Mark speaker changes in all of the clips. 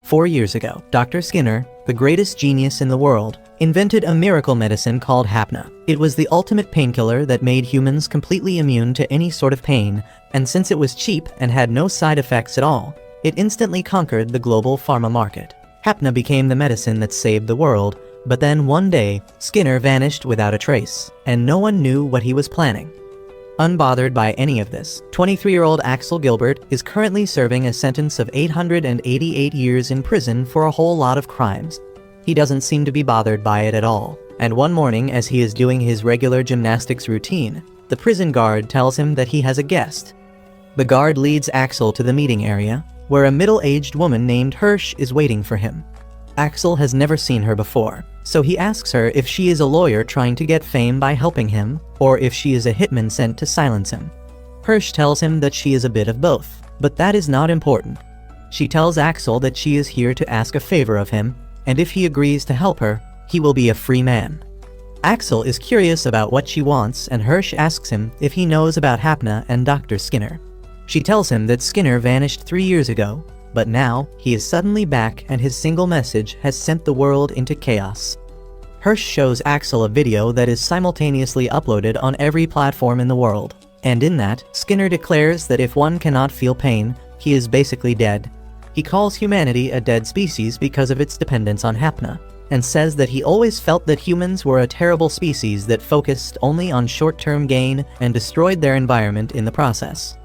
Speaker 1: 4 years ago, Dr. Skinner, the greatest genius in the world, invented a miracle medicine called Hapna. It was the ultimate painkiller that made humans completely immune to any sort of pain, and since it was cheap and had no side effects at all, it instantly conquered the global pharma market. Hapna became the medicine that saved the world, but then one day, Skinner vanished without a trace, and no one knew what he was planning. Unbothered by any of this, 23-year-old Axel Gilbert is currently serving a sentence of 888 years in prison for a whole lot of crimes. He doesn't seem to be bothered by it at all, and one morning as he is doing his regular gymnastics routine, the prison guard tells him that he has a guest. The guard leads Axel to the meeting area, where a middle-aged woman named Hirsch is waiting for him. Axel has never seen her before, so he asks her if she is a lawyer trying to get fame by helping him, or if she is a hitman sent to silence him. Hirsch tells him that she is a bit of both, but that is not important. She tells Axel that she is here to ask a favor of him, and if he agrees to help her, he will be a free man. Axel is curious about what she wants, and Hirsch asks him if he knows about Hapna and Dr. Skinner. She tells him that Skinner vanished 3 years ago, but now he is suddenly back and his single message has sent the world into chaos. Hirsch shows Axel a video that is simultaneously uploaded on every platform in the world, and in that, Skinner declares that if one cannot feel pain, he is basically dead. He calls humanity a dead species because of its dependence on Hapna, and says that he always felt that humans were a terrible species that focused only on short-term gain and destroyed their environment in the process.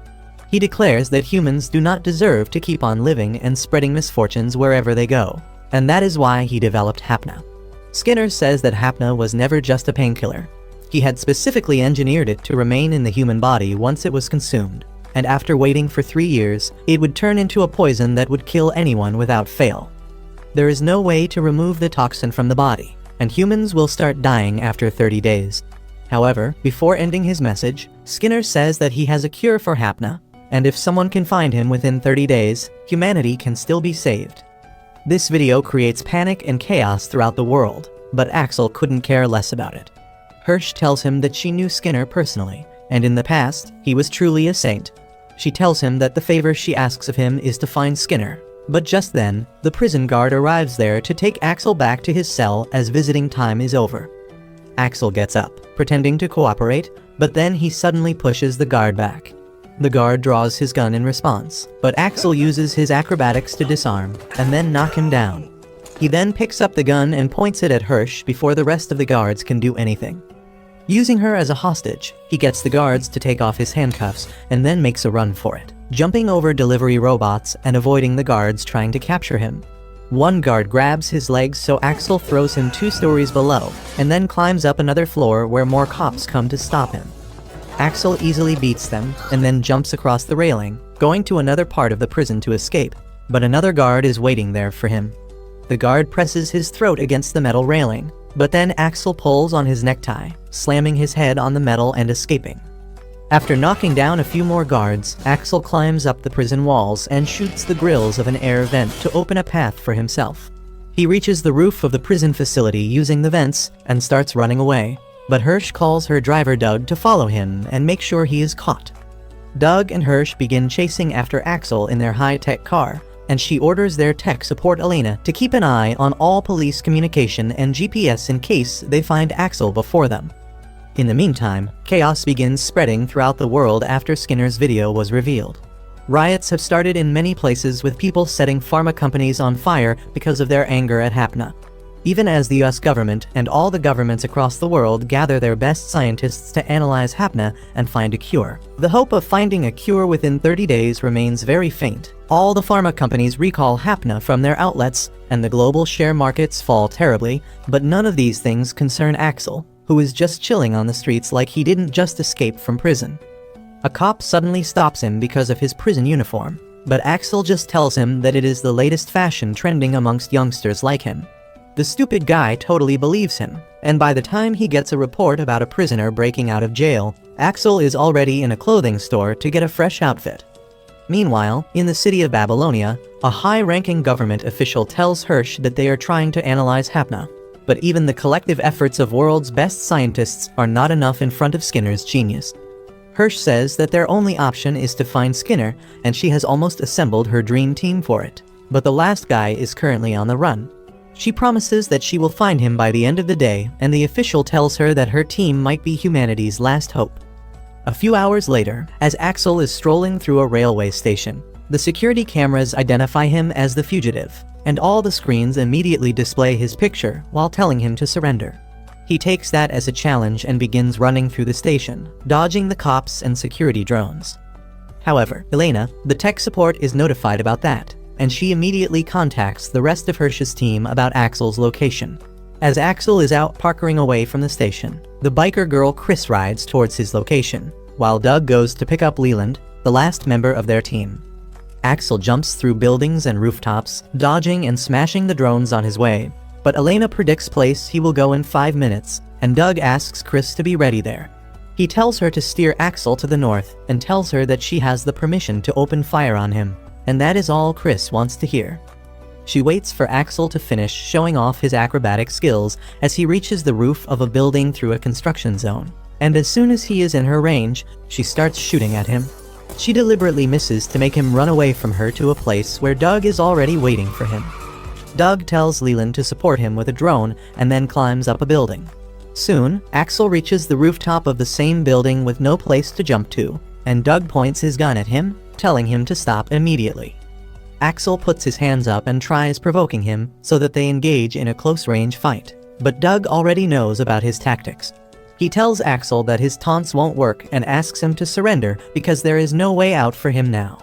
Speaker 1: He declares that humans do not deserve to keep on living and spreading misfortunes wherever they go, and that is why he developed Hapna. Skinner says that Hapna was never just a painkiller. He had specifically engineered it to remain in the human body once it was consumed, and after waiting for 3 years, it would turn into a poison that would kill anyone without fail. There is no way to remove the toxin from the body, and humans will start dying after 30 days. However, before ending his message, Skinner says that he has a cure for Hapna, and if someone can find him within 30 days, humanity can still be saved. This video creates panic and chaos throughout the world, but Axel couldn't care less about it. Hirsch tells him that she knew Skinner personally, and in the past, he was truly a saint. She tells him that the favor she asks of him is to find Skinner, but just then, the prison guard arrives there to take Axel back to his cell as visiting time is over. Axel gets up, pretending to cooperate, but then he suddenly pushes the guard back. The guard draws his gun in response, but Axel uses his acrobatics to disarm, and then knock him down. He then picks up the gun and points it at Hirsch before the rest of the guards can do anything. Using her as a hostage, he gets the guards to take off his handcuffs and then makes a run for it, jumping over delivery robots and avoiding the guards trying to capture him. One guard grabs his legs so Axel throws him 2 stories below, and then climbs up another floor where more cops come to stop him. Axel easily beats them, and then jumps across the railing, going to another part of the prison to escape, but another guard is waiting there for him. The guard presses his throat against the metal railing, but then Axel pulls on his necktie, slamming his head on the metal and escaping. After knocking down a few more guards, Axel climbs up the prison walls and shoots the grills of an air vent to open a path for himself. He reaches the roof of the prison facility using the vents and starts running away. But Hirsch calls her driver Doug to follow him and make sure he is caught. Doug and Hirsch begin chasing after Axel in their high-tech car, and she orders their tech support Elena to keep an eye on all police communication and GPS in case they find Axel before them. In the meantime, chaos begins spreading throughout the world after Skinner's video was revealed. Riots have started in many places with people setting pharma companies on fire because of their anger at Hapna. Even as the US government and all the governments across the world gather their best scientists to analyze Hapna and find a cure. The hope of finding a cure within 30 days remains very faint. All the pharma companies recall Hapna from their outlets, and the global share markets fall terribly, but none of these things concern Axel, who is just chilling on the streets like he didn't just escape from prison. A cop suddenly stops him because of his prison uniform, but Axel just tells him that it is the latest fashion trending amongst youngsters like him. The stupid guy totally believes him, and by the time he gets a report about a prisoner breaking out of jail, Axel is already in a clothing store to get a fresh outfit. Meanwhile, in the city of Babylonia, a high-ranking government official tells Hirsch that they are trying to analyze Hapna, but even the collective efforts of world's best scientists are not enough in front of Skinner's genius. Hirsch says that their only option is to find Skinner, and she has almost assembled her dream team for it. but the last guy is currently on the run. She promises that she will find him by the end of the day, and the official tells her that her team might be humanity's last hope. A few hours later, as Axel is strolling through a railway station, the security cameras identify him as the fugitive, and all the screens immediately display his picture while telling him to surrender. He takes that as a challenge and begins running through the station, dodging the cops and security drones. However, Elena, the tech support, is notified about that, and she immediately contacts the rest of Hirsch's team about Axel's location. As Axel is out parkering away from the station, the biker girl Chris rides towards his location, while Doug goes to pick up Leland, the last member of their team. Axel jumps through buildings and rooftops, dodging and smashing the drones on his way, but Elena predicts place he will go in 5 minutes, and Doug asks Chris to be ready there. He tells her to steer Axel to the north, and tells her that she has the permission to open fire on him, and that is all Chris wants to hear. She waits for Axel to finish showing off his acrobatic skills as he reaches the roof of a building through a construction zone, and as soon as he is in her range, she starts shooting at him. She deliberately misses to make him run away from her to a place where Doug is already waiting for him. Doug tells Leland to support him with a drone and then climbs up a building. Soon, Axel reaches the rooftop of the same building with no place to jump to, and Doug points his gun at him, telling him to stop immediately. Axel puts his hands up and tries provoking him so that they engage in a close-range fight, but Doug already knows about his tactics. He tells Axel that his taunts won't work and asks him to surrender because there is no way out for him now.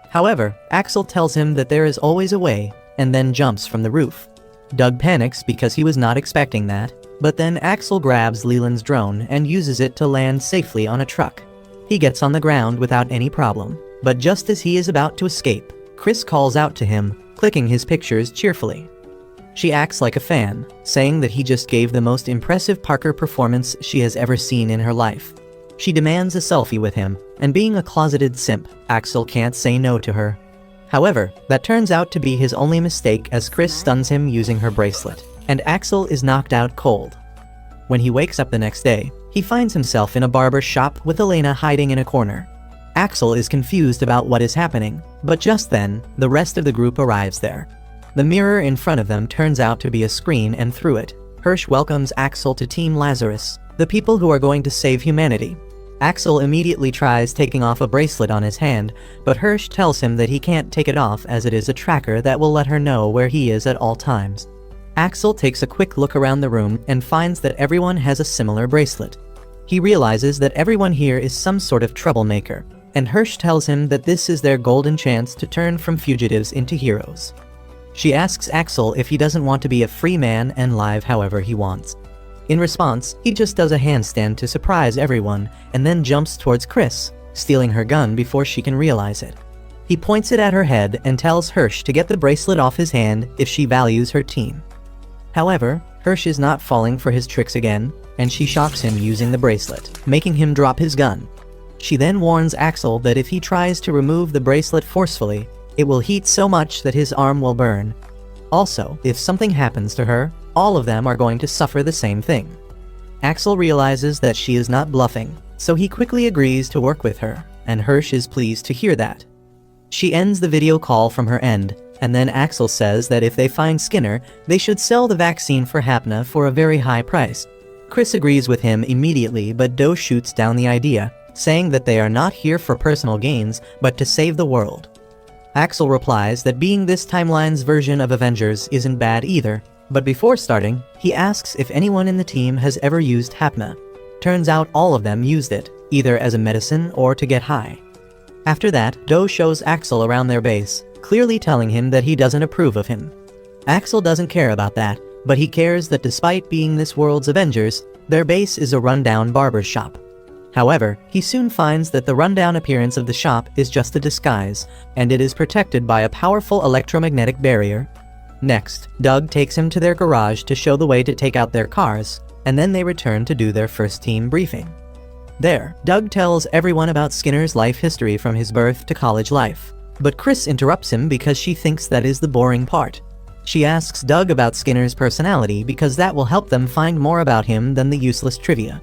Speaker 1: However, Axel tells him that there is always a way, and then jumps from the roof. Doug panics because he was not expecting that, but then Axel grabs Leland's drone and uses it to land safely on a truck. He gets on the ground without any problem, but just as he is about to escape, Chris calls out to him, clicking his pictures cheerfully. She acts like a fan, saying that he just gave the most impressive Parker performance she has ever seen in her life. She demands a selfie with him, and being a closeted simp, Axel can't say no to her. However, that turns out to be his only mistake as Chris stuns him using her bracelet, and Axel is knocked out cold. When he wakes up the next day, he finds himself in a barber shop with Elena hiding in a corner. Axel is confused about what is happening, but just then, the rest of the group arrives there. The mirror in front of them turns out to be a screen, and through it, Hirsch welcomes Axel to Team Lazarus, the people who are going to save humanity. Axel immediately tries taking off a bracelet on his hand, but Hirsch tells him that he can't take it off as it is a tracker that will let her know where he is at all times. Axel takes a quick look around the room and finds that everyone has a similar bracelet. He realizes that everyone here is some sort of troublemaker, and Hirsch tells him that this is their golden chance to turn from fugitives into heroes. She asks Axel if he doesn't want to be a free man and live however he wants. In response, he just does a handstand to surprise everyone and then jumps towards Chris, stealing her gun before she can realize it. He points it at her head and tells Hirsch to get the bracelet off his hand if she values her team. However, Hirsch is not falling for his tricks again, and she shocks him using the bracelet, making him drop his gun. She then warns Axel that if he tries to remove the bracelet forcefully, it will heat so much that his arm will burn. Also, if something happens to her, all of them are going to suffer the same thing. Axel realizes that she is not bluffing, so he quickly agrees to work with her, and Hirsch is pleased to hear that. She ends the video call from her end, and then Axel says that if they find Skinner, they should sell the vaccine for Hapna for a very high price. Chris agrees with him immediately, but Doe shoots down the idea, saying that they are not here for personal gains, but to save the world. Axel replies that being this timeline's version of Avengers isn't bad either, but before starting, he asks if anyone in the team has ever used Hapna. Turns out all of them used it, either as a medicine or to get high. After that, Doe shows Axel around their base, clearly telling him that he doesn't approve of him. Axel doesn't care about that, but he cares that despite being this world's Avengers, their base is a rundown barber shop. However, he soon finds that the rundown appearance of the shop is just a disguise, and it is protected by a powerful electromagnetic barrier. Next, Doug takes him to their garage to show the way to take out their cars, and then they return to do their first team briefing. There, Doug tells everyone about Skinner's life history from his birth to college life, but Chris interrupts him because she thinks that is the boring part. She asks Doug about Skinner's personality because that will help them find more about him than the useless trivia.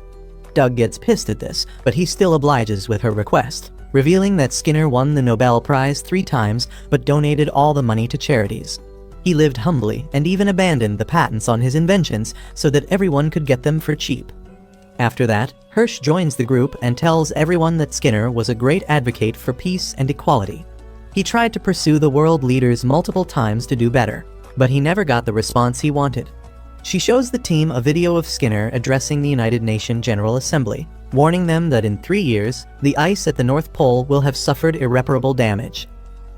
Speaker 1: Doug gets pissed at this, but he still obliges with her request. revealing that Skinner won the Nobel Prize 3 times but donated all the money to charities. He lived humbly and even abandoned the patents on his inventions so that everyone could get them for cheap. After that, Hirsch joins the group and tells everyone that Skinner was a great advocate for peace and equality. He tried to pursue the world leaders multiple times to do better, but he never got the response he wanted. She shows the team a video of Skinner addressing the United Nations General Assembly, warning them that in 3 years, the ice at the North Pole will have suffered irreparable damage.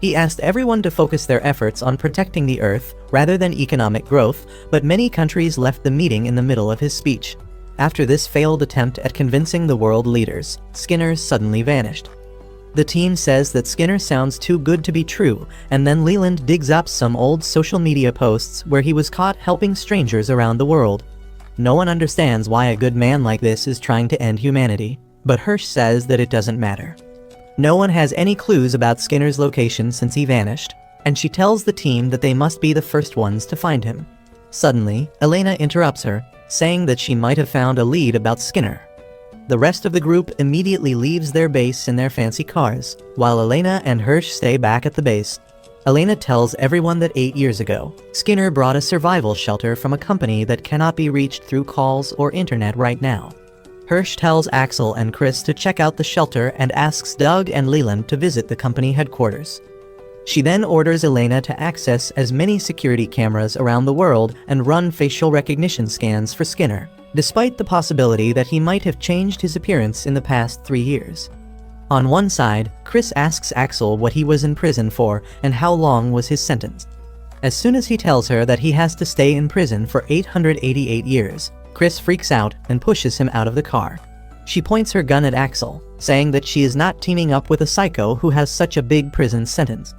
Speaker 1: He asked everyone to focus their efforts on protecting the Earth rather than economic growth, but many countries left the meeting in the middle of his speech. After this failed attempt at convincing the world leaders, Skinner suddenly vanished. The team says that Skinner sounds too good to be true, and then Leland digs up some old social media posts where he was caught helping strangers around the world. No one understands why a good man like this is trying to end humanity, but Hirsch says that it doesn't matter. No one has any clues about Skinner's location since he vanished, and she tells the team that they must be the first ones to find him. Suddenly, Elena interrupts her, saying that she might have found a lead about Skinner. The rest of the group immediately leaves their base in their fancy cars, while Elena and Hirsch stay back at the base. Elena tells everyone that 8 years ago, Skinner brought a survival shelter from a company that cannot be reached through calls or internet right now. Hirsch tells Axel and Chris to check out the shelter and asks Doug and Leland to visit the company headquarters. She then orders Elena to access as many security cameras around the world and run facial recognition scans for Skinner, despite the possibility that he might have changed his appearance in the past 3 years. On one side, Chris asks Axel what he was in prison for and how long was his sentence. As soon as he tells her that he has to stay in prison for 888 years, Chris freaks out and pushes him out of the car. She points her gun at Axel, saying that she is not teaming up with a psycho who has such a big prison sentence.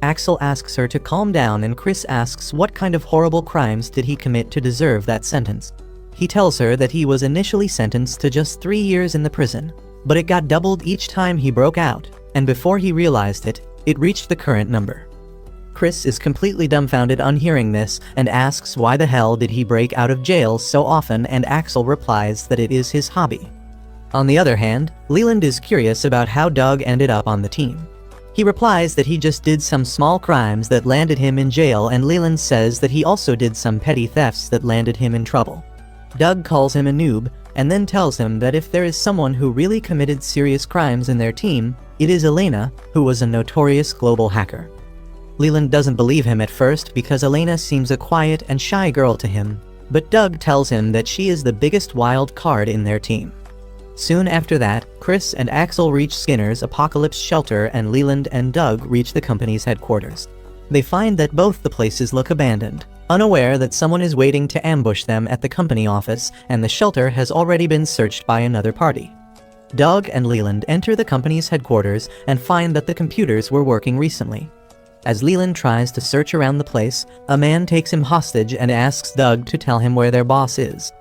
Speaker 1: Axel asks her to calm down, and Chris asks what kind of horrible crimes did he commit to deserve that sentence. He tells her that he was initially sentenced to just 3 years in the prison, but it got doubled each time he broke out, and before he realized it, it reached the current number. Chris is completely dumbfounded on hearing this and asks why the hell did he break out of jail so often, and Axel replies that it is his hobby. On the other hand, Leland is curious about how Doug ended up on the team. He replies that he just did some small crimes that landed him in jail, and Leland says that he also did some petty thefts that landed him in trouble. Doug calls him a noob, and then tells him that if there is someone who really committed serious crimes in their team, it is Elena, who was a notorious global hacker. Leland doesn't believe him at first because Elena seems a quiet and shy girl to him, but Doug tells him that she is the biggest wild card in their team. Soon after that, Chris and Axel reach Skinner's Apocalypse shelter, and Leland and Doug reach the company's headquarters. They find that both the places look abandoned, unaware that someone is waiting to ambush them at the company office, and the shelter has already been searched by another party. Doug and Leland enter the company's headquarters and find that the computers were working recently. As Leland tries to search around the place, a man takes him hostage and asks Doug to tell him where their boss is.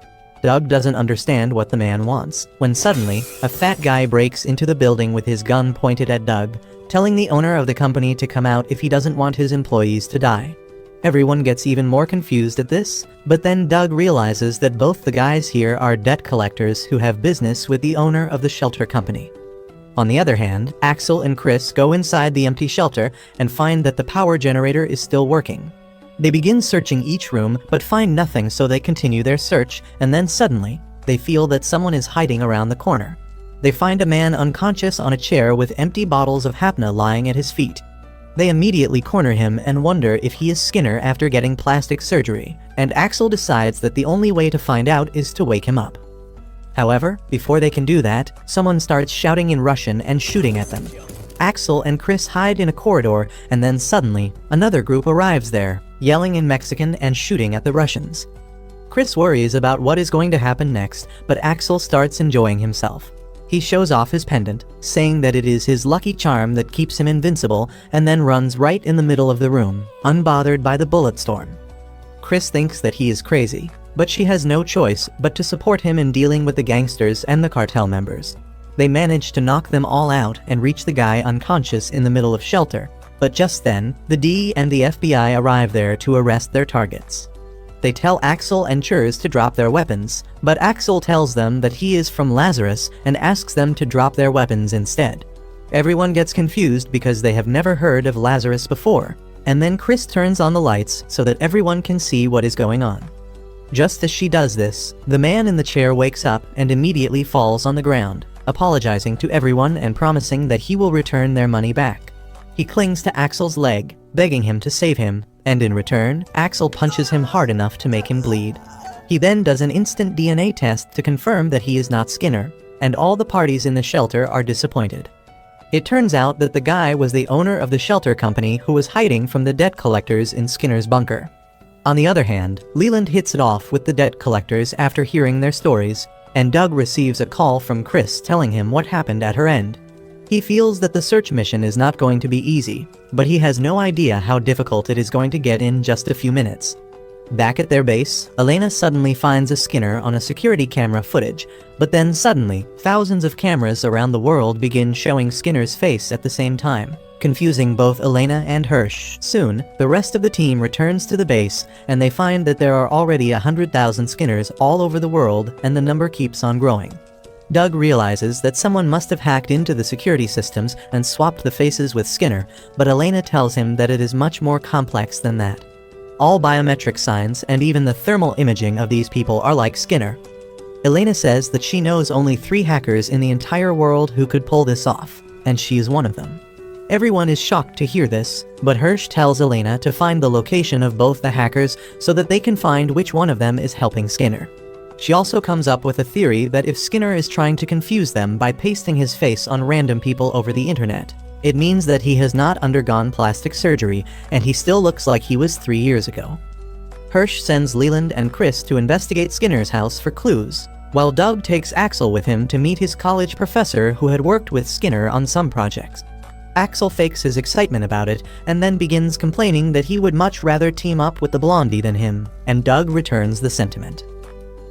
Speaker 1: Doug doesn't understand what the man wants, when suddenly, a fat guy breaks into the building with his gun pointed at Doug, telling the owner of the company to come out if he doesn't want his employees to die. Everyone gets even more confused at this, but then Doug realizes that both the guys here are debt collectors who have business with the owner of the shelter company. On the other hand, Axel and Chris go inside the empty shelter and find that the power generator is still working. They begin searching each room but find nothing, so they continue their search, and then suddenly, they feel that someone is hiding around the corner. They find a man unconscious on a chair with empty bottles of Hapna lying at his feet. They immediately corner him and wonder if he is Skinner after getting plastic surgery, and Axel decides that the only way to find out is to wake him up. However, before they can do that, someone starts shouting in Russian and shooting at them. Axel and Chris hide in a corridor, and then suddenly, another group arrives there, yelling in Mexican and shooting at the Russians. Chris worries about what is going to happen next, but Axel starts enjoying himself. He shows off his pendant, saying that it is his lucky charm that keeps him invincible, and then runs right in the middle of the room, unbothered by the bullet storm. Chris thinks that he is crazy, but she has no choice but to support him in dealing with the gangsters and the cartel members. They manage to knock them all out and reach the guy unconscious in the middle of shelter, but just then, the D and the FBI arrive there to arrest their targets. They tell Axel and Churs to drop their weapons, but Axel tells them that he is from Lazarus and asks them to drop their weapons instead. Everyone gets confused because they have never heard of Lazarus before, and then Chris turns on the lights so that everyone can see what is going on. Just as she does this, the man in the chair wakes up and immediately falls on the ground, apologizing to everyone and promising that he will return their money back. He clings to Axel's leg, begging him to save him, and in return, Axel punches him hard enough to make him bleed. He then does an instant DNA test to confirm that he is not Skinner, and all the parties in the shelter are disappointed. It turns out that the guy was the owner of the shelter company who was hiding from the debt collectors in Skinner's bunker. On the other hand, Leland hits it off with the debt collectors after hearing their stories, and Doug receives a call from Chris telling him what happened at her end. He feels that the search mission is not going to be easy, but he has no idea how difficult it is going to get in just a few minutes. Back at their base, Elena suddenly finds a Skinner on a security camera footage, but then suddenly, thousands of cameras around the world begin showing Skinner's face at the same time, confusing both Elena and Hirsch. Soon, the rest of the team returns to the base, and they find that there are already 100,000 Skinners all over the world, and the number keeps on growing. Doug realizes that someone must have hacked into the security systems and swapped the faces with Skinner, but Elena tells him that it is much more complex than that. All biometric signs and even the thermal imaging of these people are like Skinner. Elena says that she knows only 3 hackers in the entire world who could pull this off, and she is one of them. Everyone is shocked to hear this, but Hirsch tells Elena to find the location of both the hackers so that they can find which one of them is helping Skinner. She also comes up with a theory that if Skinner is trying to confuse them by pasting his face on random people over the internet, it means that he has not undergone plastic surgery and he still looks like he was 3 years ago. Hirsch sends Leland and Chris to investigate Skinner's house for clues, while Doug takes Axel with him to meet his college professor who had worked with Skinner on some projects. Axel fakes his excitement about it and then begins complaining that he would much rather team up with the blondie than him, and Doug returns the sentiment.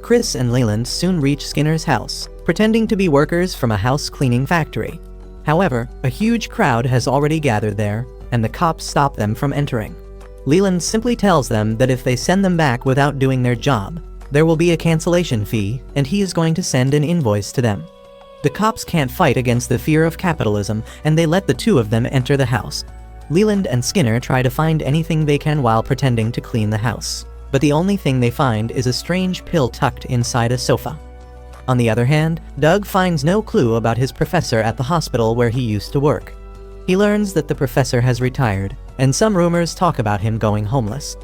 Speaker 1: Chris and Leland soon reach Skinner's house, pretending to be workers from a house cleaning factory. However, a huge crowd has already gathered there, and the cops stop them from entering. Leland simply tells them that if they send them back without doing their job, there will be a cancellation fee, and he is going to send an invoice to them. The cops can't fight against the fear of capitalism, and they let the 2 of them enter the house. Leland and Skinner try to find anything they can while pretending to clean the house, but the only thing they find is a strange pill tucked inside a sofa. On the other hand, Doug finds no clue about his professor at the hospital where he used to work. He learns that the professor has retired, and some rumors talk about him going homeless.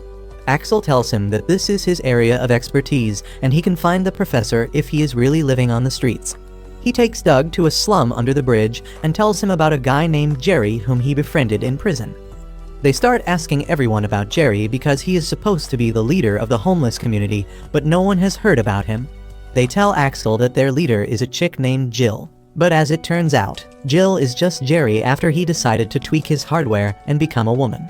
Speaker 1: Axel tells him that this is his area of expertise, and he can find the professor if he is really living on the streets. He takes Doug to a slum under the bridge and tells him about a guy named Jerry whom he befriended in prison. They start asking everyone about Jerry because he is supposed to be the leader of the homeless community, but no one has heard about him. They tell Axel that their leader is a chick named Jill, but as it turns out, Jill is just Jerry after he decided to tweak his hardware and become a woman.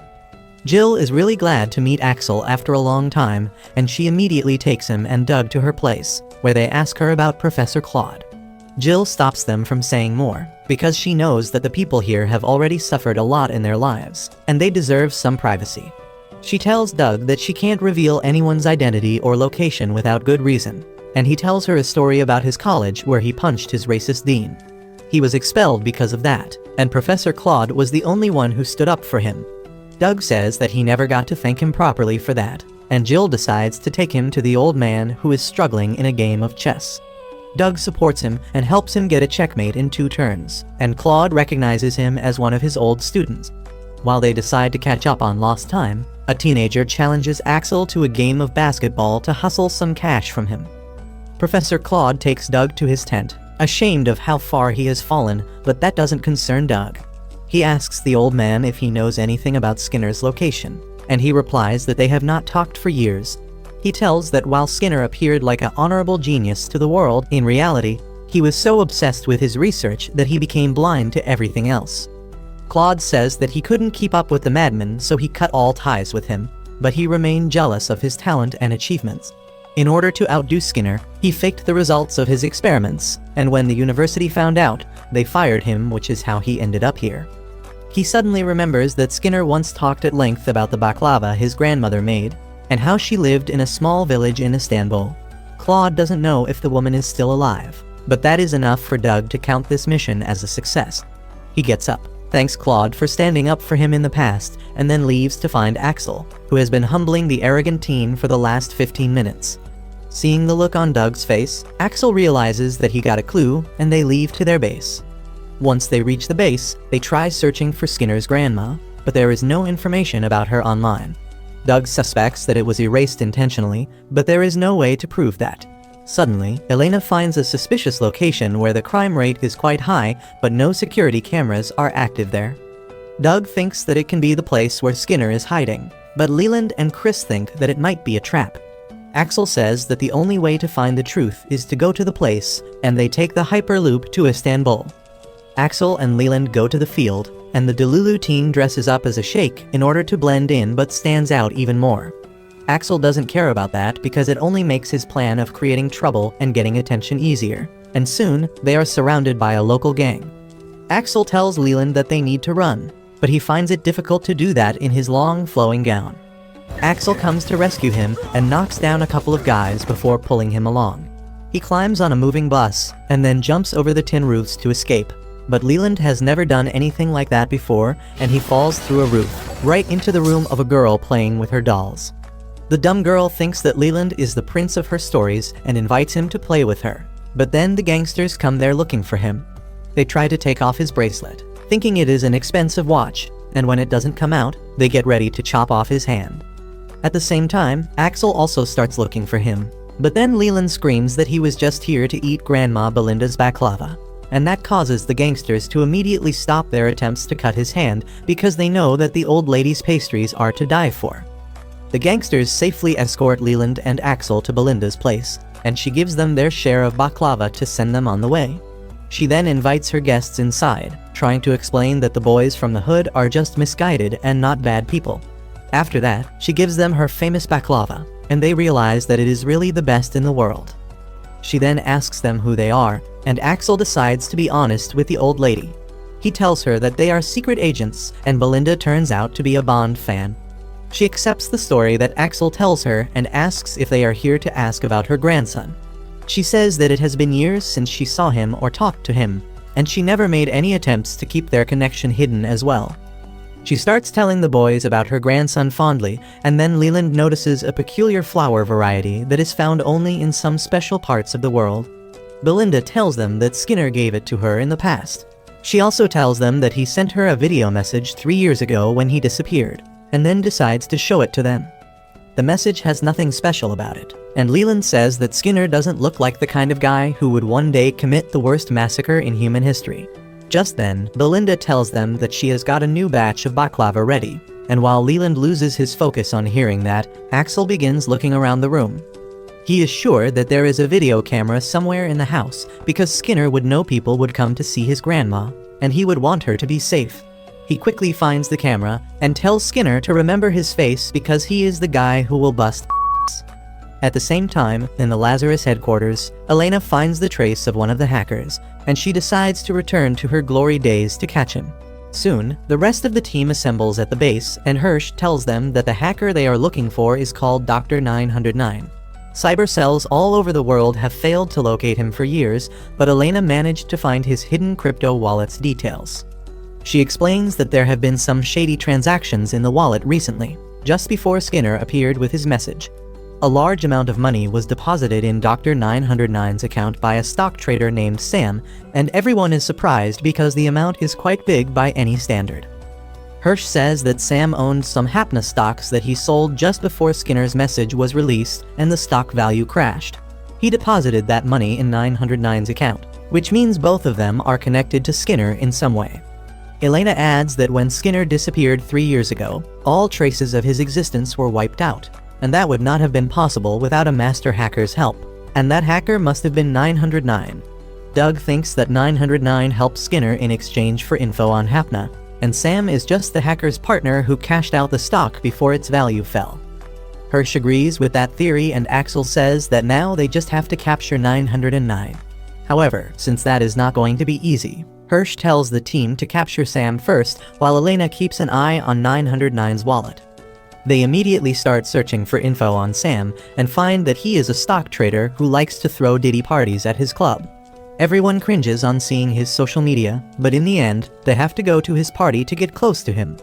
Speaker 1: Jill is really glad to meet Axel after a long time, and she immediately takes him and Doug to her place, where they ask her about Professor Claude. Jill stops them from saying more, because she knows that the people here have already suffered a lot in their lives, and they deserve some privacy. She tells Doug that she can't reveal anyone's identity or location without good reason, and he tells her a story about his college where he punched his racist dean. He was expelled because of that, and Professor Claude was the only one who stood up for him. Doug says that he never got to thank him properly for that, and Jill decides to take him to the old man who is struggling in a game of chess. Doug supports him and helps him get a checkmate in 2 turns, and Claude recognizes him as one of his old students. While they decide to catch up on lost time, a teenager challenges Axel to a game of basketball to hustle some cash from him. Professor Claude takes Doug to his tent, ashamed of how far he has fallen, but that doesn't concern Doug. He asks the old man if he knows anything about Skinner's location, and he replies that they have not talked for years. He tells that while Skinner appeared like an honorable genius to the world, in reality, he was so obsessed with his research that he became blind to everything else. Claude says that he couldn't keep up with the madman, so he cut all ties with him, but he remained jealous of his talent and achievements. In order to outdo Skinner, he faked the results of his experiments, and when the university found out, they fired him, which is how he ended up here. He suddenly remembers that Skinner once talked at length about the baklava his grandmother made, and how she lived in a small village in Istanbul. Claude doesn't know if the woman is still alive, but that is enough for Doug to count this mission as a success. He gets up, thanks Claude for standing up for him in the past, and then leaves to find Axel, who has been humbling the arrogant teen for the last 15 minutes. Seeing the look on Doug's face, Axel realizes that he got a clue, and they leave to their base. Once they reach the base, they try searching for Skinner's grandma, but there is no information about her online. Doug suspects that it was erased intentionally, but there is no way to prove that. Suddenly, Elena finds a suspicious location where the crime rate is quite high, but no security cameras are active there. Doug thinks that it can be the place where Skinner is hiding, but Leland and Chris think that it might be a trap. Axel says that the only way to find the truth is to go to the place, and they take the Hyperloop to Istanbul. Axel and Leland go to the field, and the Delulu teen dresses up as a sheikh in order to blend in but stands out even more. Axel doesn't care about that because it only makes his plan of creating trouble and getting attention easier, and soon they are surrounded by a local gang. Axel tells Leland that they need to run, but he finds it difficult to do that in his long flowing gown. Axel comes to rescue him and knocks down a couple of guys before pulling him along. He climbs on a moving bus and then jumps over the tin roofs to escape, but Leland has never done anything like that before, and he falls through a roof, right into the room of a girl playing with her dolls. The dumb girl thinks that Leland is the prince of her stories and invites him to play with her, but then the gangsters come there looking for him. They try to take off his bracelet, thinking it is an expensive watch, and when it doesn't come out, they get ready to chop off his hand. At the same time, Axel also starts looking for him, but then Leland screams that he was just here to eat Grandma Belinda's baklava, and that causes the gangsters to immediately stop their attempts to cut his hand because they know that the old lady's pastries are to die for. The gangsters safely escort Leland and Axel to Belinda's place, and she gives them their share of baklava to send them on the way. She then invites her guests inside, trying to explain that the boys from the hood are just misguided and not bad people. After that, she gives them her famous baklava, and they realize that it is really the best in the world. She then asks them who they are, and Axel decides to be honest with the old lady. He tells her that they are secret agents, and Belinda turns out to be a Bond fan. She accepts the story that Axel tells her and asks if they are here to ask about her grandson. She says that it has been years since she saw him or talked to him, and she never made any attempts to keep their connection hidden as well. She starts telling the boys about her grandson fondly, and then Leland notices a peculiar flower variety that is found only in some special parts of the world. Belinda tells them that Skinner gave it to her in the past. She also tells them that he sent her a video message 3 years ago when he disappeared, and then decides to show it to them. The message has nothing special about it, and Leland says that Skinner doesn't look like the kind of guy who would one day commit the worst massacre in human history. Just then, Belinda tells them that she has got a new batch of baklava ready, and while Leland loses his focus on hearing that, Axel begins looking around the room. He is sure that there is a video camera somewhere in the house because Skinner would know people would come to see his grandma, and he would want her to be safe. He quickly finds the camera and tells Skinner to remember his face because he is the guy who will bust ass. At the same time, in the Lazarus headquarters, Elena finds the trace of one of the hackers, and she decides to return to her glory days to catch him. Soon, the rest of the team assembles at the base, and Hirsch tells them that the hacker they are looking for is called Dr. 909. Cyber cells all over the world have failed to locate him for years, but Elena managed to find his hidden crypto wallet's details. She explains that there have been some shady transactions in the wallet recently, just before Skinner appeared with his message. A large amount of money was deposited in Dr. 909's account by a stock trader named Sam, and everyone is surprised because the amount is quite big by any standard. Hirsch says that Sam owned some Hapna stocks that he sold just before Skinner's message was released and the stock value crashed. He deposited that money in 909's account, which means both of them are connected to Skinner in some way. Elena adds that when Skinner disappeared 3 years ago, all traces of his existence were wiped out, and that would not have been possible without a master hacker's help, and that hacker must have been 909. Doug thinks that 909 helped Skinner in exchange for info on Hapna, and Sam is just the hacker's partner who cashed out the stock before its value fell. Hirsch agrees with that theory, and Axel says that now they just have to capture 909. However, since that is not going to be easy, Hirsch tells the team to capture Sam first while Elena keeps an eye on 909's wallet. They immediately start searching for info on Sam and find that he is a stock trader who likes to throw diddy parties at his club. Everyone cringes on seeing his social media, but in the end, they have to go to his party to get close to him.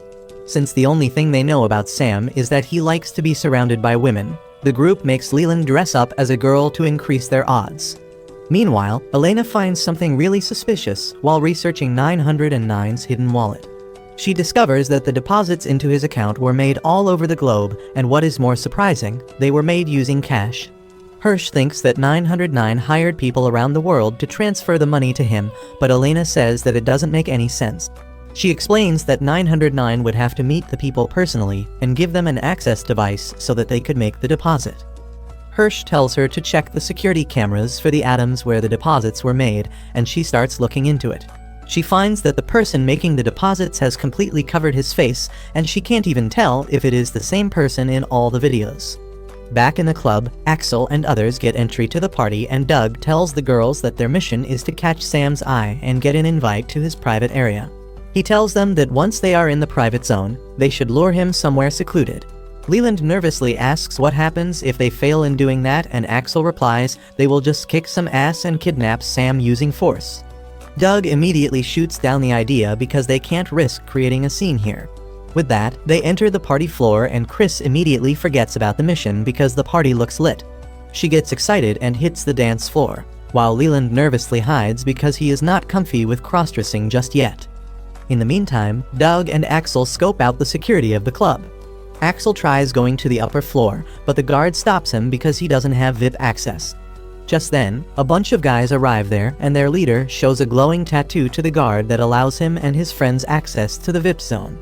Speaker 1: Since the only thing they know about Sam is that he likes to be surrounded by women, the group makes Leland dress up as a girl to increase their odds. Meanwhile, Elena finds something really suspicious while researching 909's hidden wallet. She discovers that the deposits into his account were made all over the globe, and what is more surprising, they were made using cash. Hirsch thinks that 909 hired people around the world to transfer the money to him, but Elena says that it doesn't make any sense. She explains that 909 would have to meet the people personally and give them an access device so that they could make the deposit. Hirsch tells her to check the security cameras for the atoms where the deposits were made, and she starts looking into it. She finds that the person making the deposits has completely covered his face, and she can't even tell if it is the same person in all the videos. Back in the club, Axel and others get entry to the party, and Doug tells the girls that their mission is to catch Sam's eye and get an invite to his private area. He tells them that once they are in the private zone, they should lure him somewhere secluded. Leland nervously asks what happens if they fail in doing that, and Axel replies they will just kick some ass and kidnap Sam using force. Doug immediately shoots down the idea because they can't risk creating a scene here. With that, they enter the party floor, and Chris immediately forgets about the mission because the party looks lit. She gets excited and hits the dance floor, while Leland nervously hides because he is not comfy with cross-dressing just yet. In the meantime, Doug and Axel scope out the security of the club. Axel tries going to the upper floor, but the guard stops him because he doesn't have VIP access. Just then, a bunch of guys arrive there, and their leader shows a glowing tattoo to the guard that allows him and his friends access to the VIP zone.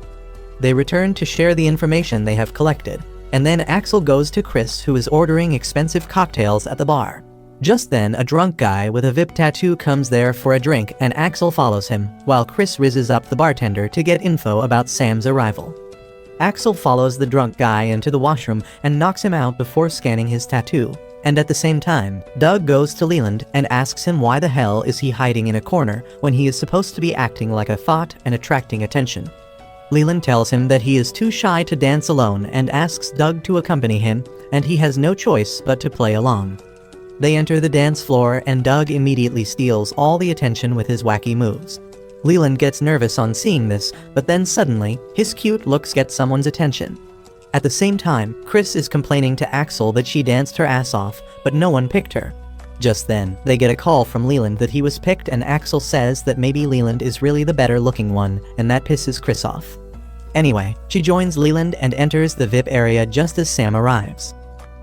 Speaker 1: They return to share the information they have collected, and then Axel goes to Chris, who is ordering expensive cocktails at the bar. Just then, a drunk guy with a VIP tattoo comes there for a drink, and Axel follows him, while Chris rizzes up the bartender to get info about Sam's arrival. Axel follows the drunk guy into the washroom and knocks him out before scanning his tattoo. And at the same time, Doug goes to Leland and asks him why the hell is he hiding in a corner when he is supposed to be acting like a thought and attracting attention. Leland tells him that he is too shy to dance alone and asks Doug to accompany him, and he has no choice but to play along. They enter the dance floor, and Doug immediately steals all the attention with his wacky moves. Leland gets nervous on seeing this, but then suddenly, his cute looks get someone's attention. At the same time, Chris is complaining to Axel that she danced her ass off, but no one picked her. Just then, they get a call from Leland that he was picked, and Axel says that maybe Leland is really the better looking one, and that pisses Chris off. Anyway, she joins Leland and enters the VIP area just as Sam arrives.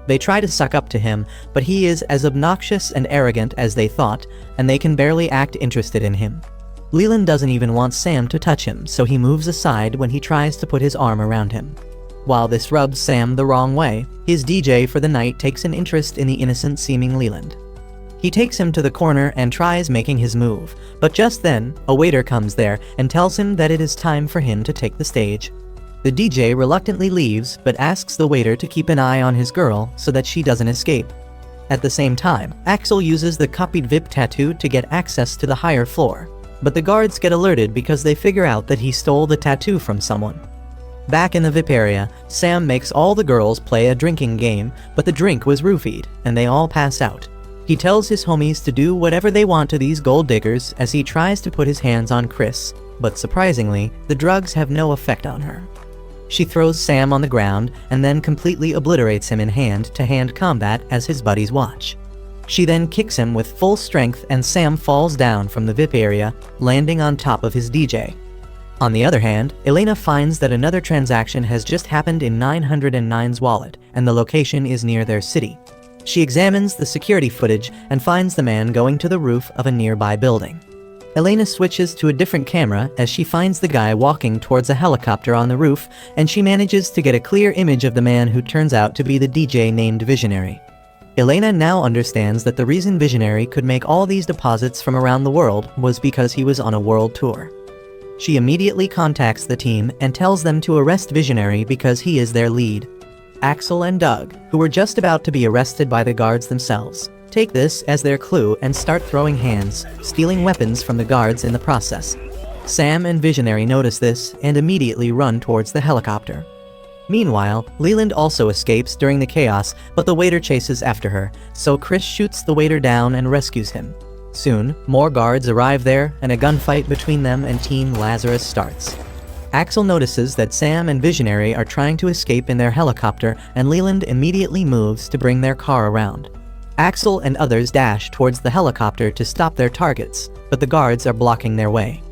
Speaker 1: They try to suck up to him, but he is as obnoxious and arrogant as they thought, and they can barely act interested in him. Leland doesn't even want Sam to touch him, so he moves aside when he tries to put his arm around him. While this rubs Sam the wrong way, his DJ for the night takes an interest in the innocent-seeming Leland. He takes him to the corner and tries making his move, but just then, a waiter comes there and tells him that it is time for him to take the stage. The DJ reluctantly leaves, but asks the waiter to keep an eye on his girl so that she doesn't escape. At the same time, Axel uses the copied VIP tattoo to get access to the higher floor, but the guards get alerted because they figure out that he stole the tattoo from someone. Back in the VIP area, Sam makes all the girls play a drinking game, but the drink was roofied, and they all pass out. He tells his homies to do whatever they want to these gold diggers as he tries to put his hands on Chris, but surprisingly, the drugs have no effect on her. She throws Sam on the ground and then completely obliterates him in hand-to-hand combat as his buddies watch. She then kicks him with full strength, and Sam falls down from the VIP area, landing on top of his DJ. On the other hand, Elena finds that another transaction has just happened in 909's wallet, and the location is near their city. She examines the security footage and finds the man going to the roof of a nearby building. Elena switches to a different camera as she finds the guy walking towards a helicopter on the roof, and she manages to get a clear image of the man who turns out to be the DJ named Visionary. Elena now understands that the reason Visionary could make all these deposits from around the world was because he was on a world tour. She immediately contacts the team and tells them to arrest Visionary because he is their lead. Axel and Doug, who were just about to be arrested by the guards themselves, take this as their clue and start throwing hands, stealing weapons from the guards in the process. Sam and Visionary notice this and immediately run towards the helicopter. Meanwhile, Leland also escapes during the chaos, but the waiter chases after her, so Chris shoots the waiter down and rescues him. Soon, more guards arrive there, and a gunfight between them and Team Lazarus starts. Axel notices that Sam and Visionary are trying to escape in their helicopter, and Leland immediately moves to bring their car around. Axel and others dash towards the helicopter to stop their targets, but the guards are blocking their way.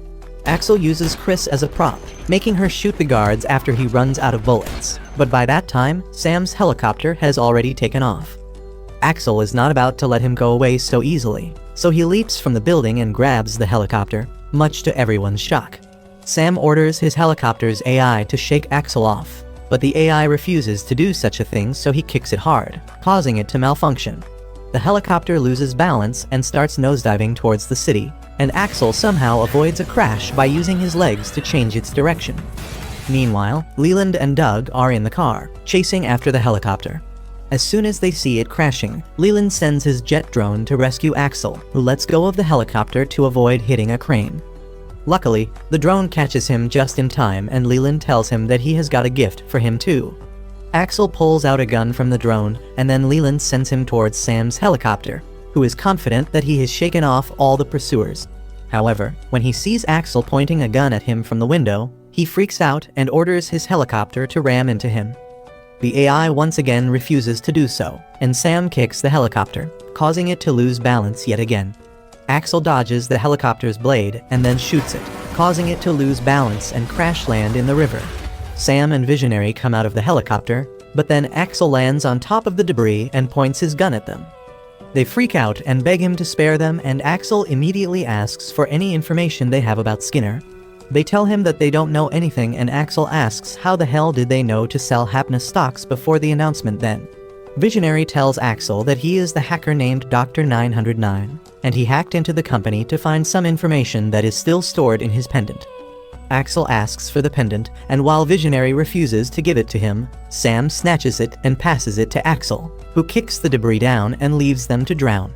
Speaker 1: Axel uses Chris as a prop, making her shoot the guards after he runs out of bullets. But by that time, Sam's helicopter has already taken off. Axel is not about to let him go away so easily, so he leaps from the building and grabs the helicopter, much to everyone's shock. Sam orders his helicopter's AI to shake Axel off, but the AI refuses to do such a thing, so he kicks it hard, causing it to malfunction. The helicopter loses balance and starts nosediving towards the city, and Axel somehow avoids a crash by using his legs to change its direction. Meanwhile, Leland and Doug are in the car, chasing after the helicopter. As soon as they see it crashing, Leland sends his jet drone to rescue Axel, who lets go of the helicopter to avoid hitting a crane. Luckily, the drone catches him just in time, and Leland tells him that he has got a gift for him too. Axel pulls out a gun from the drone, and then Leland sends him towards Sam's helicopter, who is confident that he has shaken off all the pursuers. However, when he sees Axel pointing a gun at him from the window, he freaks out and orders his helicopter to ram into him. The AI once again refuses to do so, and Sam kicks the helicopter, causing it to lose balance yet again. Axel dodges the helicopter's blade and then shoots it, causing it to lose balance and crash land in the river. Sam and Visionary come out of the helicopter, but then Axel lands on top of the debris and points his gun at them. They freak out and beg him to spare them, and Axel immediately asks for any information they have about Skinner. They tell him that they don't know anything, and Axel asks how the hell did they know to sell Hapna stocks before the announcement then. Visionary tells Axel that he is the hacker named Dr. 909, and he hacked into the company to find some information that is still stored in his pendant. Axel asks for the pendant, and while Visionary refuses to give it to him, Sam snatches it and passes it to Axel, who kicks the debris down and leaves them to drown.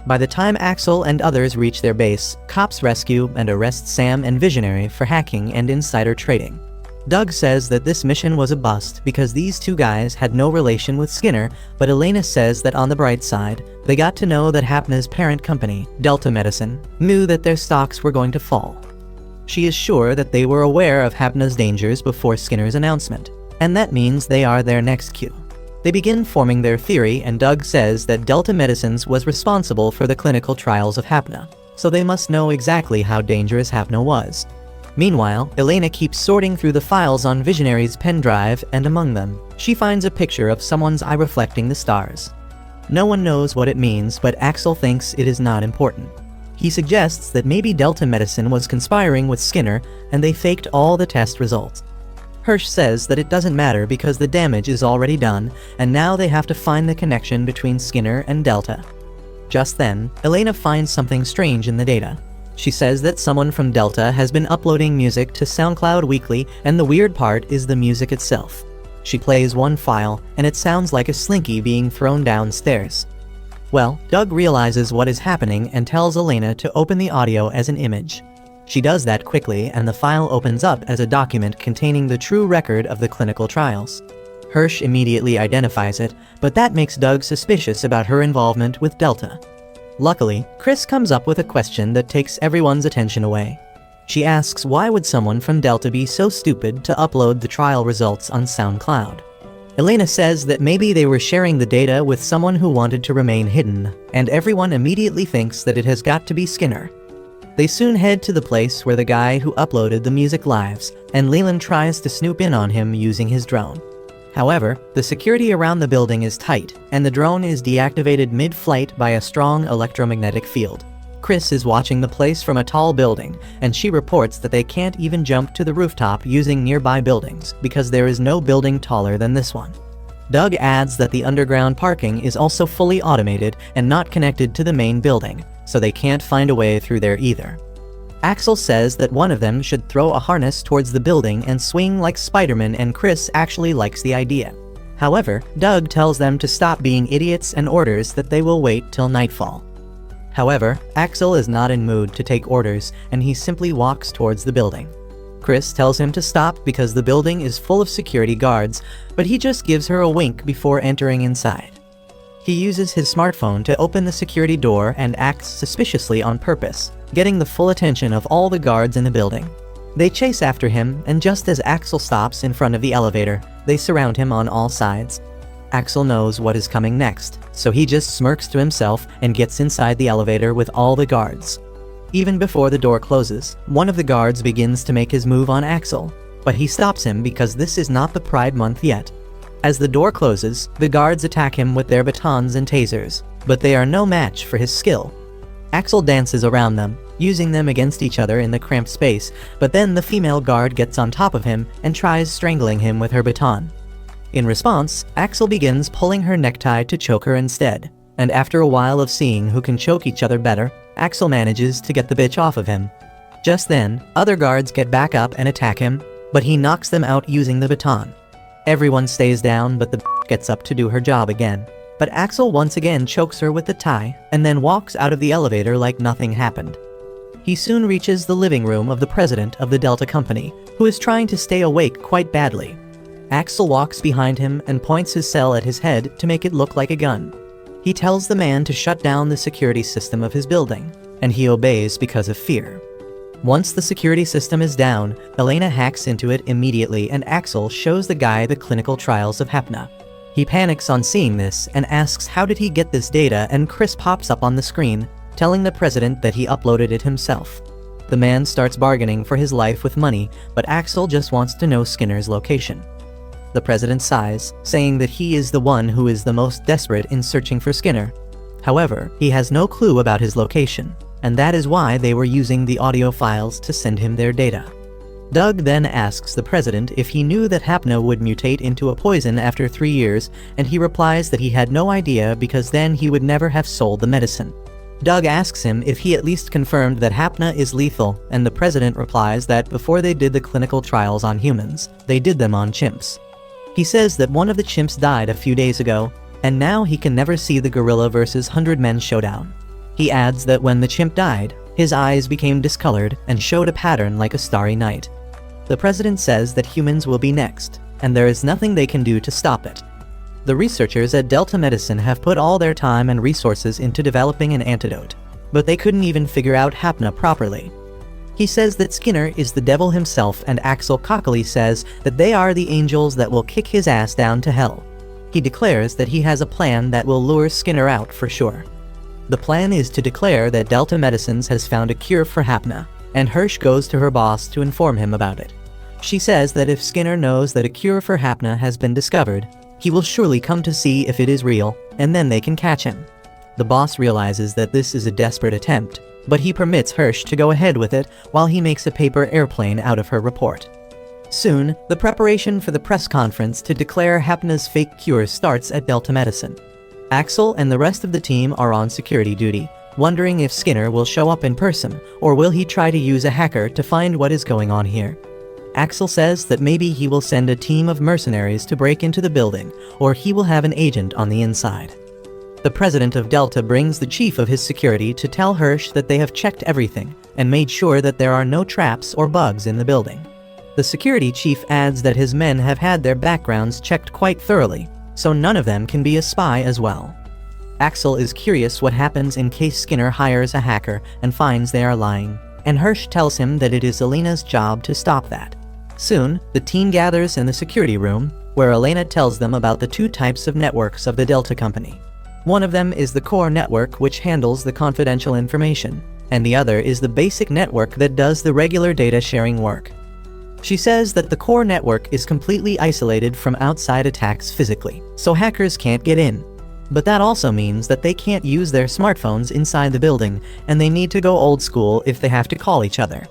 Speaker 1: By the time Axel and others reach their base, cops rescue and arrest Sam and Visionary for hacking and insider trading. Doug says that this mission was a bust because these two guys had no relation with Skinner, but Elena says that on the bright side, they got to know that Hapna's parent company, Delta Medicine, knew that their stocks were going to fall. She is sure that they were aware of Hapna's dangers before Skinner's announcement, and that means they are their next cue. They begin forming their theory, and Doug says that Delta Medicines was responsible for the clinical trials of Hapna, so they must know exactly how dangerous Hapna was. Meanwhile, Elena keeps sorting through the files on Visionary's pen drive, and among them, she finds a picture of someone's eye reflecting the stars. No one knows what it means, but Axel thinks it is not important. He suggests that maybe Delta Medicine was conspiring with Skinner, and they faked all the test results. Hirsch says that it doesn't matter because the damage is already done, and now they have to find the connection between Skinner and Delta. Just then, Elena finds something strange in the data. She says that someone from Delta has been uploading music to SoundCloud weekly, and the weird part is the music itself. She plays one file, and it sounds like a slinky being thrown downstairs. Well, Doug realizes what is happening and tells Elena to open the audio as an image. She does that quickly, and the file opens up as a document containing the true record of the clinical trials. Hirsch immediately identifies it, but that makes Doug suspicious about her involvement with Delta. Luckily, Chris comes up with a question that takes everyone's attention away. She asks why would someone from Delta be so stupid to upload the trial results on SoundCloud. Elena says that maybe they were sharing the data with someone who wanted to remain hidden, and everyone immediately thinks that it has got to be Skinner. They soon head to the place where the guy who uploaded the music lives, and Leland tries to snoop in on him using his drone. However, the security around the building is tight, and the drone is deactivated mid-flight by a strong electromagnetic field. Chris is watching the place from a tall building, and she reports that they can't even jump to the rooftop using nearby buildings because there is no building taller than this one. Doug adds that the underground parking is also fully automated and not connected to the main building, so they can't find a way through there either. Axel says that one of them should throw a harness towards the building and swing like Spider-Man, and Chris actually likes the idea. However, Doug tells them to stop being idiots and orders that they will wait till nightfall. However, Axel is not in mood to take orders, and he simply walks towards the building. Chris tells him to stop because the building is full of security guards, but he just gives her a wink before entering inside. He uses his smartphone to open the security door and acts suspiciously on purpose, getting the full attention of all the guards in the building. They chase after him, and just as Axel stops in front of the elevator, they surround him on all sides. Axel knows what is coming next, so he just smirks to himself and gets inside the elevator with all the guards. Even before the door closes, one of the guards begins to make his move on Axel, but he stops him because this is not the Pride Month yet. As the door closes, the guards attack him with their batons and tasers, but they are no match for his skill. Axel dances around them, using them against each other in the cramped space, but then the female guard gets on top of him and tries strangling him with her baton. In response, Axel begins pulling her necktie to choke her instead, and after a while of seeing who can choke each other better, Axel manages to get the bitch off of him. Just then, other guards get back up and attack him, but he knocks them out using the baton. Everyone stays down, but the bitch gets up to do her job again. But Axel once again chokes her with the tie, and then walks out of the elevator like nothing happened. He soon reaches the living room of the president of the Delta Company, who is trying to stay awake quite badly. Axel walks behind him and points his cell at his head to make it look like a gun. He tells the man to shut down the security system of his building, and he obeys because of fear. Once the security system is down, Elena hacks into it immediately, and Axel shows the guy the clinical trials of Hapna. He panics on seeing this and asks how did he get this data, and Chris pops up on the screen, telling the president that he uploaded it himself. The man starts bargaining for his life with money, but Axel just wants to know Skinner's location. The president sighs, saying that he is the one who is the most desperate in searching for Skinner. However, he has no clue about his location, and that is why they were using the audio files to send him their data. Doug then asks the president if he knew that Hapna would mutate into a poison after 3 years, and he replies that he had no idea because then he would never have sold the medicine. Doug asks him if he at least confirmed that Hapna is lethal, and the president replies that before they did the clinical trials on humans, they did them on chimps. He says that one of the chimps died a few days ago, and now he can never see the gorilla versus 100 men showdown. He adds that when the chimp died, his eyes became discolored and showed a pattern like a starry night. The president says that humans will be next, and there is nothing they can do to stop it. The researchers at Delta Medicine have put all their time and resources into developing an antidote, but they couldn't even figure out Hapna properly. He says that Skinner is the devil himself, and Axel cockily says that they are the angels that will kick his ass down to hell. He declares that he has a plan that will lure Skinner out for sure. The plan is to declare that Delta Medicines has found a cure for Hapna, and Hirsch goes to her boss to inform him about it. She says that if Skinner knows that a cure for Hapna has been discovered, he will surely come to see if it is real, and then they can catch him. The boss realizes that this is a desperate attempt, but he permits Hirsch to go ahead with it while he makes a paper airplane out of her report. Soon, the preparation for the press conference to declare Hapna's fake cure starts at Delta Medicine. Axel and the rest of the team are on security duty, wondering if Skinner will show up in person, or will he try to use a hacker to find what is going on here. Axel says that maybe he will send a team of mercenaries to break into the building, or he will have an agent on the inside. The president of Delta brings the chief of his security to tell Hirsch that they have checked everything and made sure that there are no traps or bugs in the building. The security chief adds that his men have had their backgrounds checked quite thoroughly, so none of them can be a spy as well. Axel is curious what happens in case Skinner hires a hacker and finds they are lying, and Hirsch tells him that it is Elena's job to stop that. Soon, the team gathers in the security room, where Elena tells them about the 2 types of networks of the Delta Company. One of them is the core network, which handles the confidential information, and the other is the basic network that does the regular data sharing work. She says that the core network is completely isolated from outside attacks physically, so hackers can't get in. But that also means that they can't use their smartphones inside the building, and they need to go old school if they have to call each other.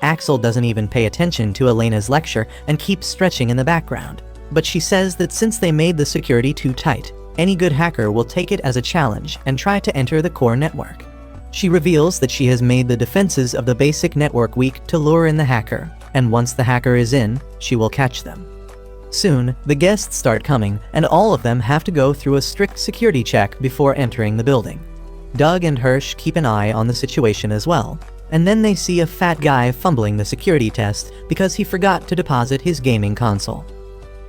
Speaker 1: Axel doesn't even pay attention to Elena's lecture and keeps stretching in the background, but she says that since they made the security too tight, any good hacker will take it as a challenge and try to enter the core network. She reveals that she has made the defenses of the basic network weak to lure in the hacker, and once the hacker is in, she will catch them. Soon, the guests start coming, and all of them have to go through a strict security check before entering the building. Doug and Hirsch keep an eye on the situation as well, and then they see a fat guy fumbling the security test because he forgot to deposit his gaming console.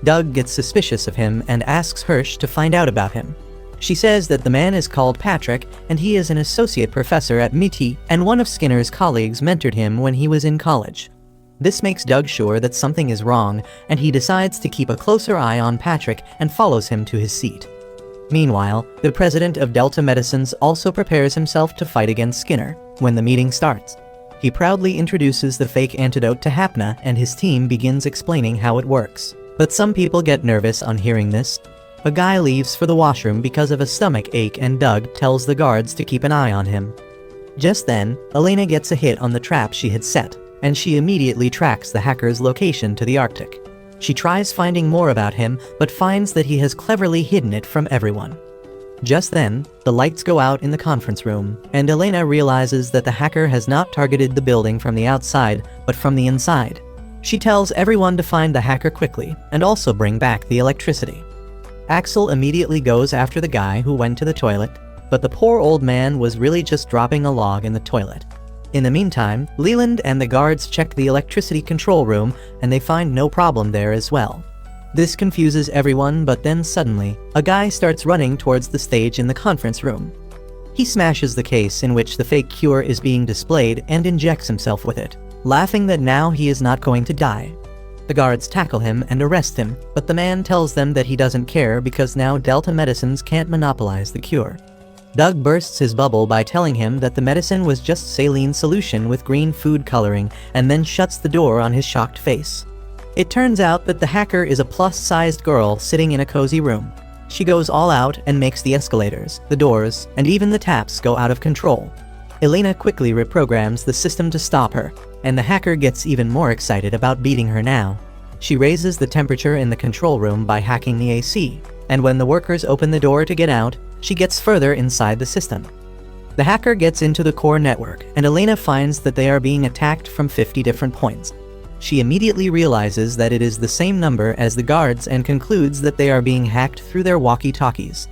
Speaker 1: Doug gets suspicious of him and asks Hirsch to find out about him. She says that the man is called Patrick, and he is an associate professor at MIT, and one of Skinner's colleagues mentored him when he was in college. This makes Doug sure that something is wrong, and he decides to keep a closer eye on Patrick and follows him to his seat. Meanwhile, the president of Delta Medicines also prepares himself to fight against Skinner. When the meeting starts, he proudly introduces the fake antidote to Hapna, and his team begins explaining how it works. But some people get nervous on hearing this. A guy leaves for the washroom because of a stomach ache, and Doug tells the guards to keep an eye on him. Just then, Elena gets a hit on the trap she had set, and she immediately tracks the hacker's location to the Arctic. She tries finding more about him, but finds that he has cleverly hidden it from everyone. Just then, the lights go out in the conference room, and Elena realizes that the hacker has not targeted the building from the outside, but from the inside. She tells everyone to find the hacker quickly, and also bring back the electricity. Axel immediately goes after the guy who went to the toilet, but the poor old man was really just dropping a log in the toilet. In the meantime, Leland and the guards check the electricity control room, and they find no problem there as well. This confuses everyone, but then suddenly, a guy starts running towards the stage in the conference room. He smashes the case in which the fake cure is being displayed and injects himself with it, laughing that now he is not going to die. The guards tackle him and arrest him, but the man tells them that he doesn't care because now Delta Medicines can't monopolize the cure. Doug bursts his bubble by telling him that the medicine was just saline solution with green food coloring, and then shuts the door on his shocked face. It turns out that the hacker is a plus-sized girl sitting in a cozy room. She goes all out and makes the escalators, the doors, and even the taps go out of control. Elena quickly reprograms the system to stop her, and the hacker gets even more excited about beating her now. She raises the temperature in the control room by hacking the AC, and when the workers open the door to get out, she gets further inside the system. The hacker gets into the core network, and Elena finds that they are being attacked from 50 different points. She immediately realizes that it is the same number as the guards and concludes that they are being hacked through their walkie-talkies.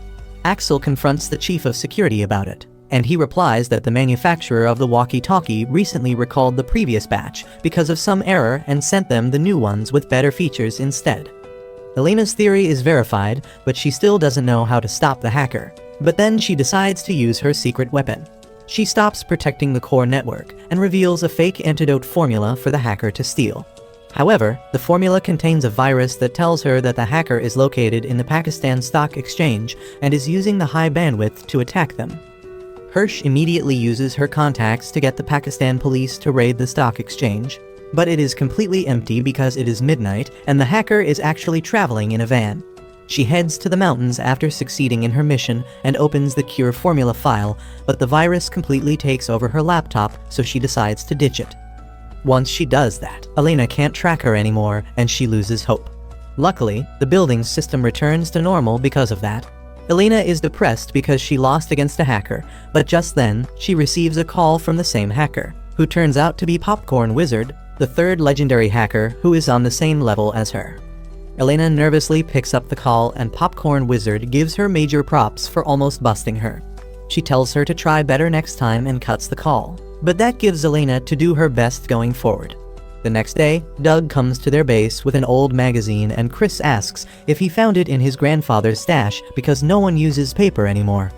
Speaker 1: Axel confronts the chief of security about it, and he replies that the manufacturer of the walkie-talkie recently recalled the previous batch because of some error and sent them the new ones with better features instead. Elena's theory is verified, but she still doesn't know how to stop the hacker. But then she decides to use her secret weapon. She stops protecting the core network and reveals a fake antidote formula for the hacker to steal. However, the formula contains a virus that tells her that the hacker is located in the Pakistan Stock Exchange and is using the high bandwidth to attack them. Hirsch immediately uses her contacts to get the Pakistan police to raid the stock exchange, but it is completely empty because it is midnight and the hacker is actually traveling in a van. She heads to the mountains after succeeding in her mission and opens the cure formula file, but the virus completely takes over her laptop, so she decides to ditch it. Once she does that, Elena can't track her anymore and she loses hope. Luckily, the building's system returns to normal because of that. Elena is depressed because she lost against a hacker, but just then, she receives a call from the same hacker, who turns out to be Popcorn Wizard, the third legendary hacker who is on the same level as her. Elena nervously picks up the call and Popcorn Wizard gives her major props for almost busting her. She tells her to try better next time and cuts the call, but that gives Elena to do her best going forward. The next day, Doug comes to their base with an old magazine and Chris asks if he found it in his grandfather's stash because no one uses paper anymore.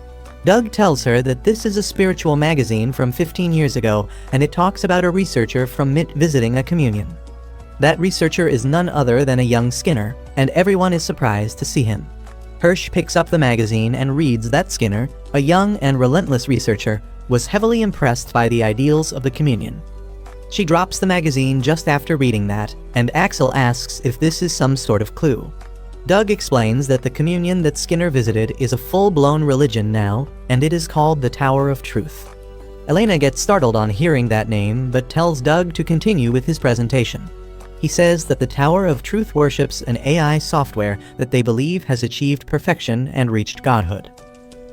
Speaker 1: Doug tells her that this is a spiritual magazine from 15 years ago and it talks about a researcher from MIT visiting a communion. That researcher is none other than a young Skinner, and everyone is surprised to see him. Hirsch picks up the magazine and reads that Skinner, a young and relentless researcher, was heavily impressed by the ideals of the communion. She drops the magazine just after reading that, and Axel asks if this is some sort of clue. Doug explains that the communion that Skinner visited is a full-blown religion now, and it is called the Tower of Truth. Elena gets startled on hearing that name, but tells Doug to continue with his presentation. He says that the Tower of Truth worships an AI software that they believe has achieved perfection and reached godhood.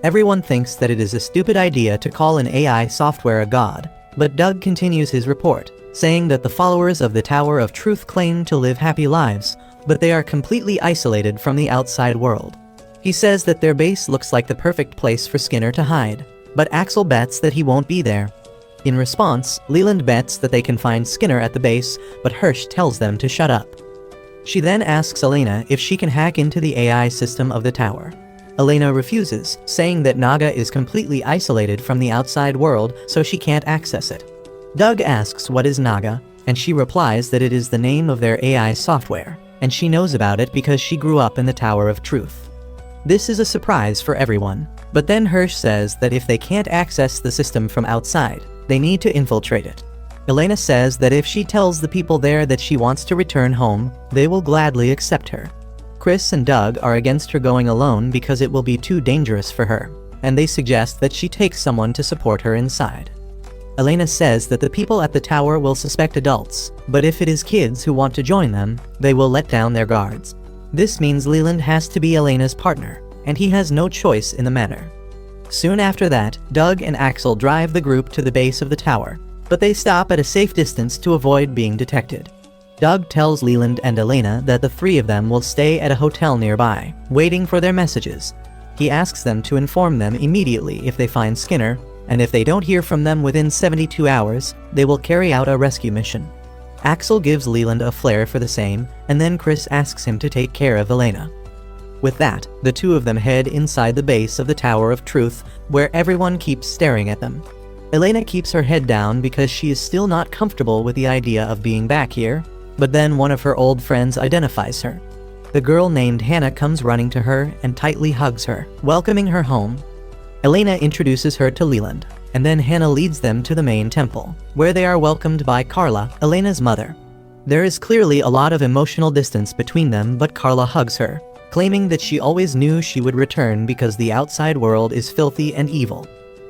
Speaker 1: Everyone thinks that it is a stupid idea to call an AI software a god, but Doug continues his report, saying that the followers of the Tower of Truth claim to live happy lives, but they are completely isolated from the outside world. He says that their base looks like the perfect place for Skinner to hide, but Axel bets that he won't be there. In response, Leland bets that they can find Skinner at the base, but Hirsch tells them to shut up. She then asks Elena if she can hack into the AI system of the tower. Elena refuses, saying that Naga is completely isolated from the outside world, so she can't access it. Doug asks what is Naga, and she replies that it is the name of their AI software, and she knows about it because she grew up in the Tower of Truth. This is a surprise for everyone, but then Hirsch says that if they can't access the system from outside, they need to infiltrate it. Elena says that if she tells the people there that she wants to return home, they will gladly accept her. Chris and Doug are against her going alone because it will be too dangerous for her, and they suggest that she takes someone to support her inside. Elena says that the people at the tower will suspect adults, but if it is kids who want to join them, they will let down their guards. This means Leland has to be Elena's partner, and he has no choice in the matter. Soon after that, Doug and Axel drive the group to the base of the tower, but they stop at a safe distance to avoid being detected. Doug tells Leland and Elena that the three of them will stay at a hotel nearby, waiting for their messages. He asks them to inform them immediately if they find Skinner, and if they don't hear from them within 72 hours, they will carry out a rescue mission. Axel gives Leland a flare for the same, and then Chris asks him to take care of Elena. With that, the two of them head inside the base of the Tower of Truth, where everyone keeps staring at them. Elena keeps her head down because she is still not comfortable with the idea of being back here, but then one of her old friends identifies her. The girl named Hannah comes running to her and tightly hugs her, welcoming her home. Elena introduces her to Leland, and then Hannah leads them to the main temple, where they are welcomed by Carla, Elena's mother. There is clearly a lot of emotional distance between them, but Carla hugs her, claiming that she always knew she would return because the outside world is filthy and evil.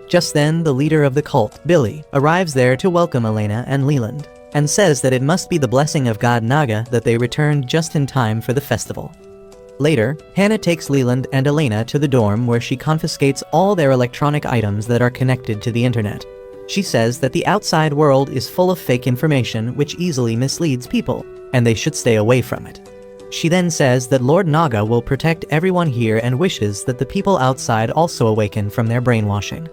Speaker 1: Just then, the leader of the cult, Billy, arrives there to welcome Elena and Leland, and says that it must be the blessing of God Naga that they returned just in time for the festival. Later, Hannah takes Leland and Elena to the dorm where she confiscates all their electronic items that are connected to the internet. She says that the outside world is full of fake information which easily misleads people, and they should stay away from it. She then says that Lord Naga will protect everyone here and wishes that the people outside also awaken from their brainwashing.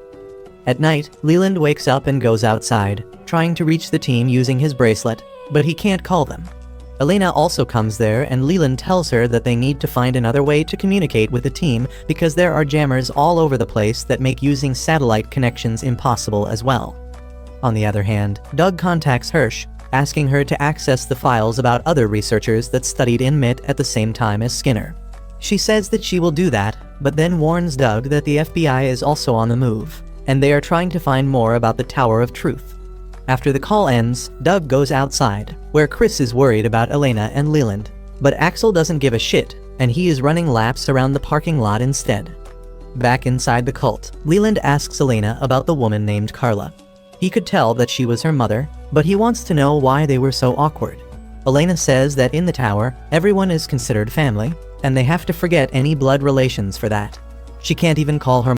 Speaker 1: At night, Leland wakes up and goes outside, trying to reach the team using his bracelet, but he can't call them. Elena also comes there, and Leland tells her that they need to find another way to communicate with the team because there are jammers all over the place that make using satellite connections impossible as well. On the other hand, Doug contacts Hirsch, asking her to access the files about other researchers that studied in MIT at the same time as Skinner. She says that she will do that, but then warns Doug that the FBI is also on the move, and they are trying to find more about the Tower of Truth. After the call ends, Doug goes outside, where Chris is worried about Elena and Leland, but Axel doesn't give a shit, and he is running laps around the parking lot instead. Back inside the cult, Leland asks Elena about the woman named Carla. He could tell that she was her mother, but he wants to know why they were so awkward. Elena says that in the tower, everyone is considered family, and they have to forget any blood relations for that. She can't even call her